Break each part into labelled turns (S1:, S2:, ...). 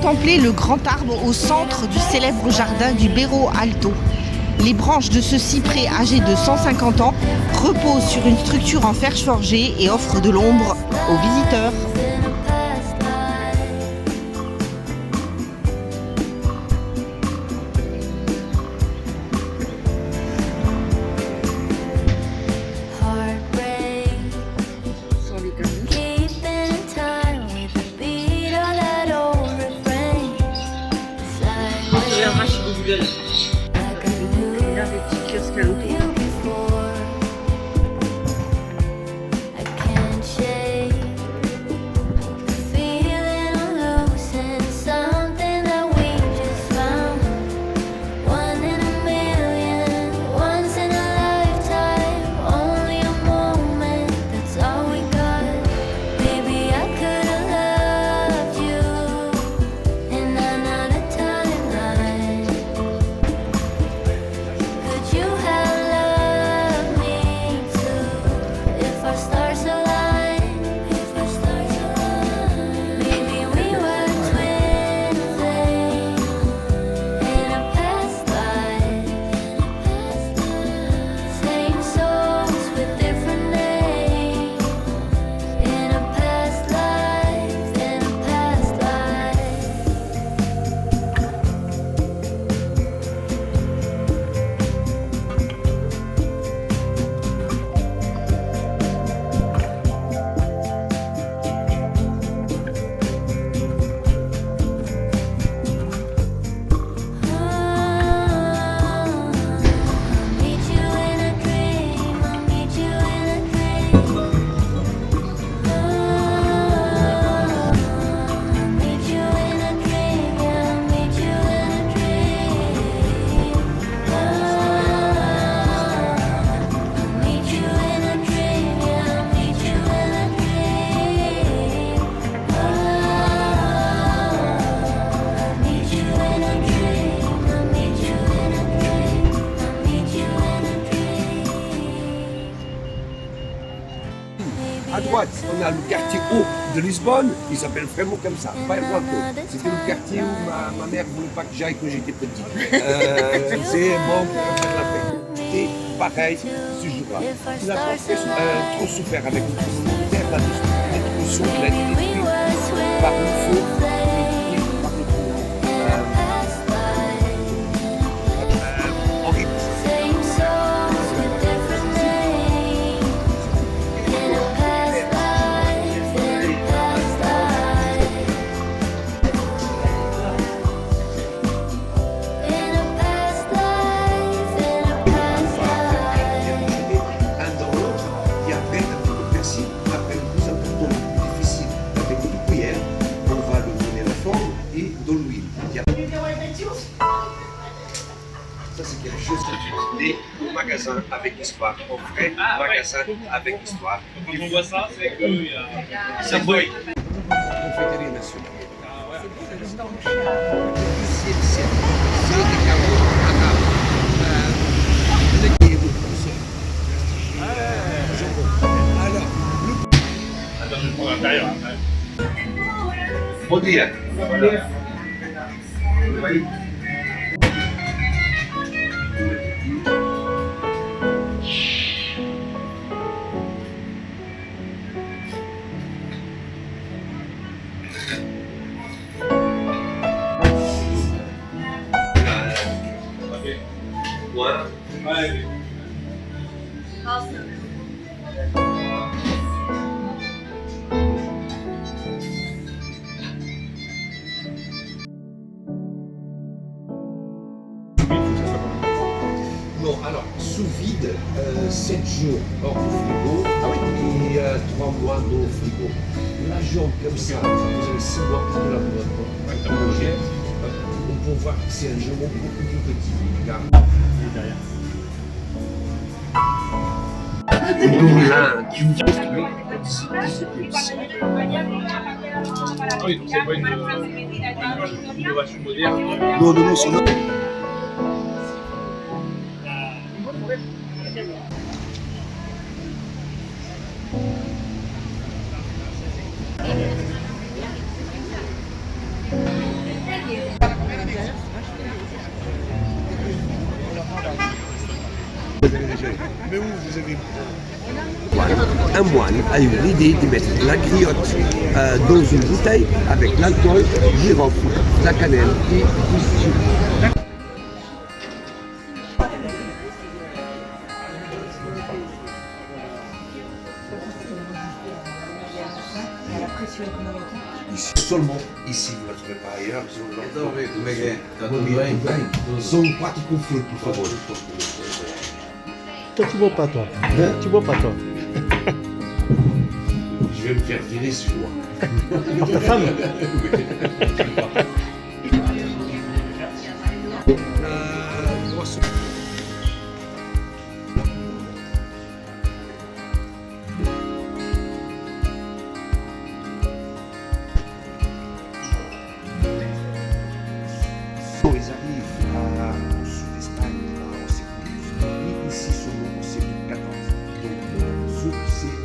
S1: contempler le grand arbre au centre du célèbre jardin du Berro Alto. Les branches de ce cyprès âgé de 150 ans reposent sur une structure en fer forgé et offrent de l'ombre aux visiteurs.
S2: À droite, on a le quartier haut de Lisbonne, il s'appelle vraiment comme ça, Bairro Alto. C'était le quartier où ma mère ne voulait pas que j'aille quand j'étais petit. C'est bon pour faire la fête. Et pareil, ce jour-là. Il n'a pas fait trop souffert avec le tremblement de terre, la destruction de la détruite par le feu, par le tremblement. Horrible. Ça, c'est quelque chose que tu dis au magasin avec histoire, au vrai magasin avec histoire.
S3: Quand on voit ça, c'est que
S2: C'est beau. Confédéré des Nations. C'est des carreaux à table. Le alors,
S3: attends, je prends l'intérieur.
S2: bon dia.
S3: Ouais.
S2: Non, alors, sous vide, 7 jours hors du frigo et 3 mois dans le frigo. La jambe comme ça, vous avez 6 mois pour la manger. On peut voir que c'est un jambon beaucoup plus petit. Regarde. Le moulin qui ouvre
S3: Ah oui, donc c'est pas une innovation moderne.
S2: non, c'est notre. Mais où vous avez un moine a eu l'idée de mettre la griotte dans une bouteille avec l'alcool, girofle, la cannelle et du sucre. Ici, seulement ici, vous ne la trouvez pas ailleurs. São quatro com fruto, por favor.
S4: Toi, tu bois pas, toi. Tu bois pas, toi.
S2: Je vais me faire virer si je bois.
S4: Par ta femme.
S2: Ils arrivent au sud d'Espagne au siècle XII et ici seulement au siècle XIV. Donc, c'est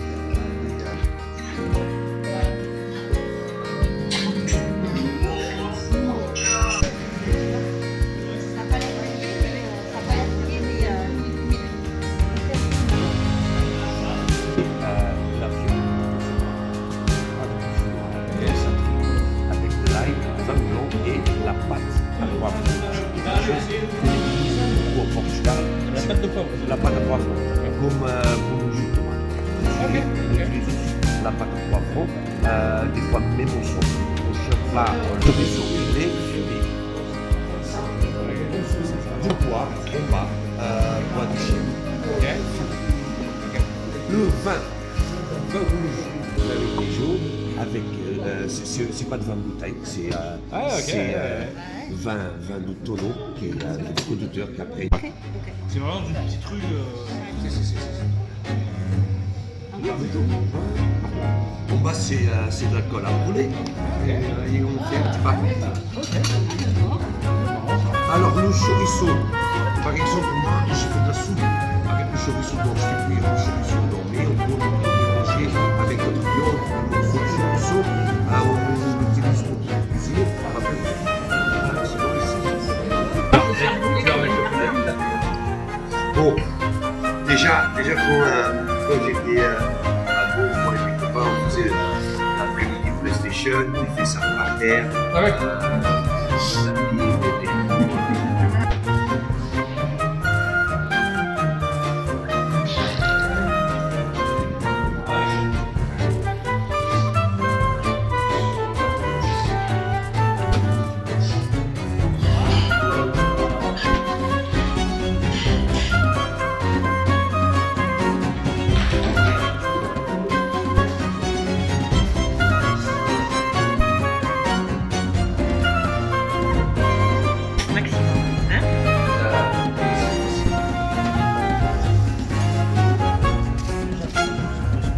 S2: avec de l'ail, vin blanc et la pâte à poivre. Ou au Portugal,
S3: La pâte de poivre.
S2: la pâte à poivre, comme pour le jus de tomate. On utilise la pâte à poivron, des fois même au son. Au chaque plat, le vaisseau est fumé. Du poivre, on va boire du chien. Le vin rouge avec des jours, avec c'est pas de vin de bouteille, c'est vin de tonneau qui est le producteur qui a pris.
S3: C'est vraiment d'une petite rue.
S2: En bas c'est de l'alcool à brûler et on fait un petit pain. Alors le chorizo, par exemple moi je fais de la soupe avec le chorizo blanc, je fais cuire le chorizo blanc, mais on peut mélanger avec notre viande, notre chorizo, on utilise pour cuisiner, bon, déjà quand j'étais à Beau, moi et mes copains, on faisait l'après-midi PlayStation, on fait ça par terre.
S3: Ah ouais.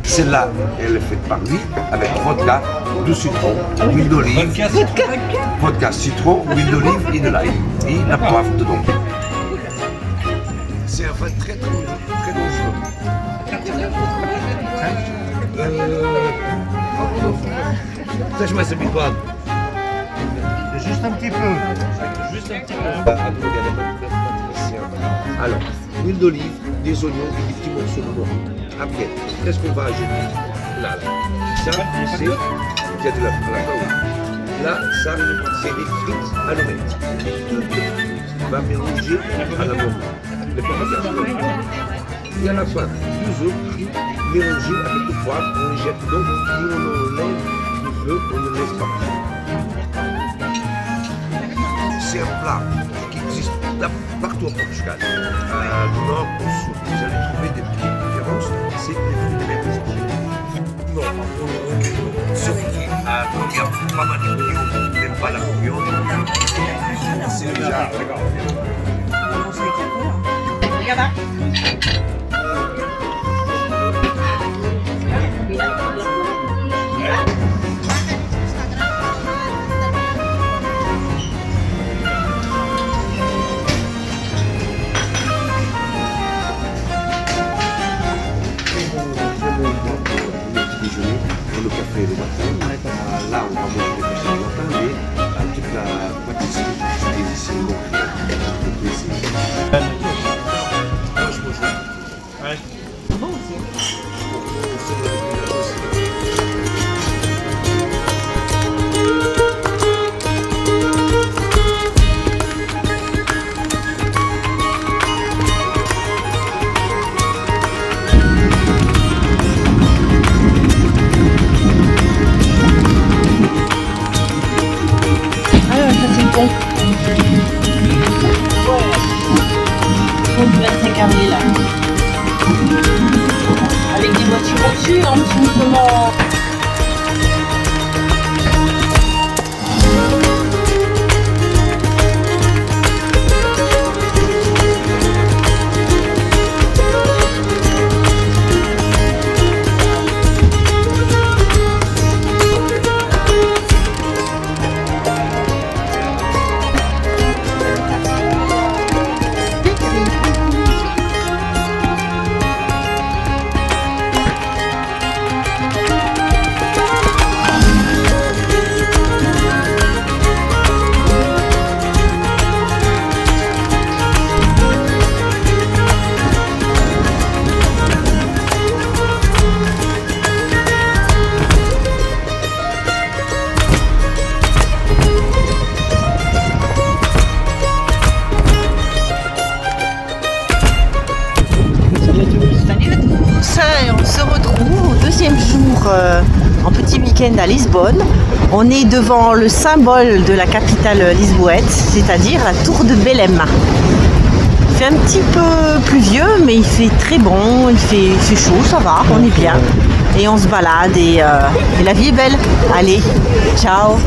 S2: Celle-là, elle est faite par lui avec vodka, du citron, huile d'olive, vodka, citron, huile d'olive et de l'ail. Et la poivre dedans. C'est un vin très dangereux. Ça, je m'en sais pas.
S4: Juste un petit peu.
S2: Alors, huile d'olive, des oignons et des petits morceaux de noix. Après, qu'est-ce qu'on va ajouter? Là. Ça, c'est. Il y a de la Là, ça, c'est des frites à l'omelette. Toutes les frites va mélanger à la moment. Les pommes. Et à la fin, deux autres frites mélangées avec le poivre, on les jette dedans et on enlève du feu, on ne laisse pas. C'est un plat qui existe partout au Portugal, du nord au sud. Vous allez trouver des petites différences, c'est les fruits de mer. Non, sauf qu'il y a pas mal de bouillons, même pas la bouillon. C'est déjà.
S1: Regarde.
S2: Le café le matin, là on va manger le café le matin, mais toute la pâtisserie que j'utilise ici, donc c'est plaisir.
S1: manifestation du 25 avril. Avec des voitures au-dessus, en dessous, comment... On se retrouve au deuxième jour en petit week-end à Lisbonne. On est devant le symbole de la capitale lisboète, c'est-à-dire la tour de Belém. Il fait un petit peu pluvieux, mais il fait très bon, il fait chaud, ça va, on est bien. Et on se balade et la vie est belle. Allez, ciao!